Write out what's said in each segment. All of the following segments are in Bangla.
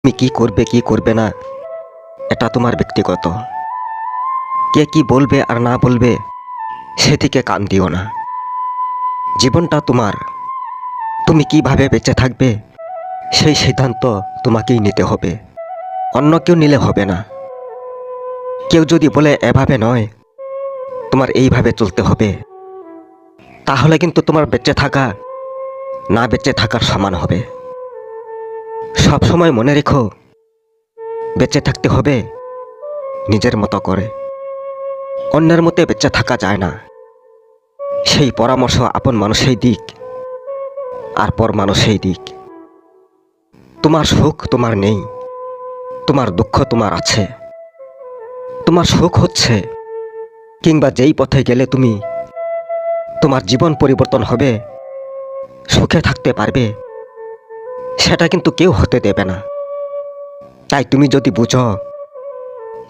তুমি কি করবে না এটা তোমার ব্যক্তিগত। কে কি বলবে আর না বলবে সেদিকে কান দিও না। জীবনটা তোমার। তুমি কিভাবে বেঁচে থাকবে সেই সিদ্ধান্ত তোমাকেই নিতে হবে, অন্য কেউ নিলে হবে না। কেউ যদি বলে এভাবে নয়, তোমার এইভাবে চলতে হবে, তাহলে কিন্তু তোমার বেঁচে থাকা না বেঁচে থাকার সমান হবে। সব সময় মনে রেখো, বেঁচে থাকতে হবে নিজের মতো করে, অন্যের মতে বেঁচে থাকা যায় না। সেই পরামর্শ আপন মানুষেই দিক আর পর মানুষেই দিক। তোমার সুখ তোমার নেই, তোমার দুঃখ তোমার আছে। তোমার সুখ হচ্ছে কিংবা যেই পথে গেলে তুমি তোমার জীবন পরিবর্তন হবে, সুখে থাকতে পারবে, সেটা কিন্তু কেউ হতে দেবে না। তাই তুমি যদি বুঝো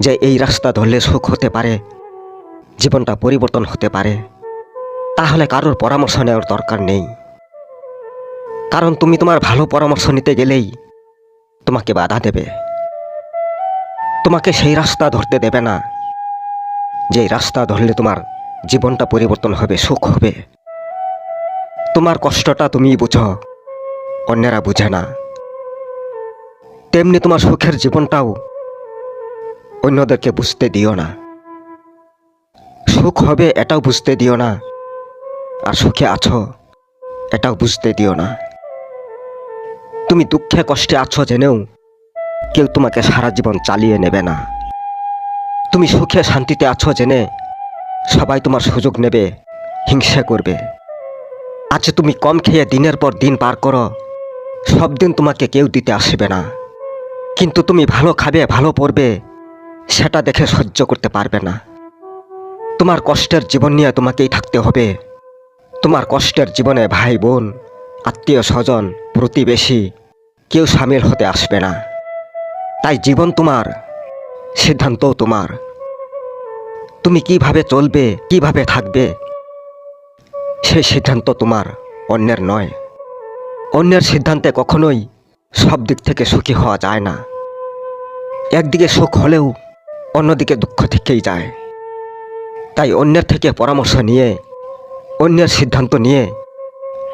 যে এই রাস্তা ধরলে সুখ হতে পারে, জীবনটা পরিবর্তন হতে পারে, তাহলে কারোর পরামর্শ নেওয়ার দরকার নেই। কারণ তুমি তোমার ভালো পরামর্শ নিতে গেলেই তোমাকে বাধা দেবে, তোমাকে সেই রাস্তা ধরতে দেবে না যেই রাস্তা ধরলে তোমার জীবনটা পরিবর্তন হবে, সুখ হবে। তোমার কষ্টটা তুমিই বুঝো, অন্যেরা বুঝে না। তেমনি তোমার সুখের জীবনটাও অন্যদেরকে বুঝতে দিও না। সুখ হবে এটাও বুঝতে দিও না, আর সুখে আছো এটাও বুঝতে দিও না। তুমি দুঃখে কষ্টে আছো জেনেও কেউ তোমাকে সারা জীবন চালিয়ে নেবে না। তুমি সুখে শান্তিতে আছো জেনে সবাই তোমার সুযোগ নেবে, হিংসা করবে। আজ তুমি কম খেয়ে দিনের পর দিন পার করো, সব দিন তোমাকে কেউ দিতে আসবে না। কিন্তু তুমি ভালো খাবে, ভালো পড়বে, সেটা দেখে সহ্য করতে পারবে না। তোমার কষ্টের জীবন নিয়ে তোমাকেই থাকতে হবে। তোমার কষ্টের জীবনে ভাই বোন, আত্মীয় স্বজন, প্রতিবেশী কেউ সামিল হতে আসবে না। তাই জীবন তোমার, সিদ্ধান্তও তোমার। তুমি কিভাবে চলবে, কিভাবে থাকবে, সেই সিদ্ধান্ত তোমার, অন্যের নয়। অন্যের সিদ্ধান্তে কখনোই সব দিক থেকে সুখী হওয়া যায় না। একদিকে সুখ হলেও অন্যদিকে দুঃখ থেকেই যায়। তাই অন্যের থেকে পরামর্শ নিয়ে, অন্যের সিদ্ধান্ত নিয়ে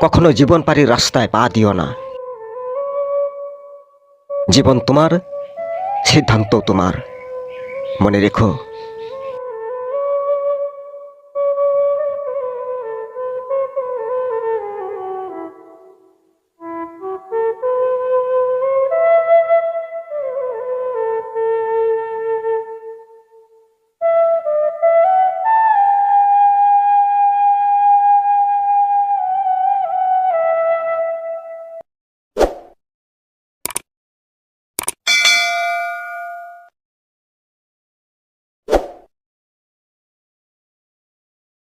কখনো জীবন পারির রাস্তায় পা দিও না। জীবন তোমার, সিদ্ধান্ত তোমার, মনে রেখো।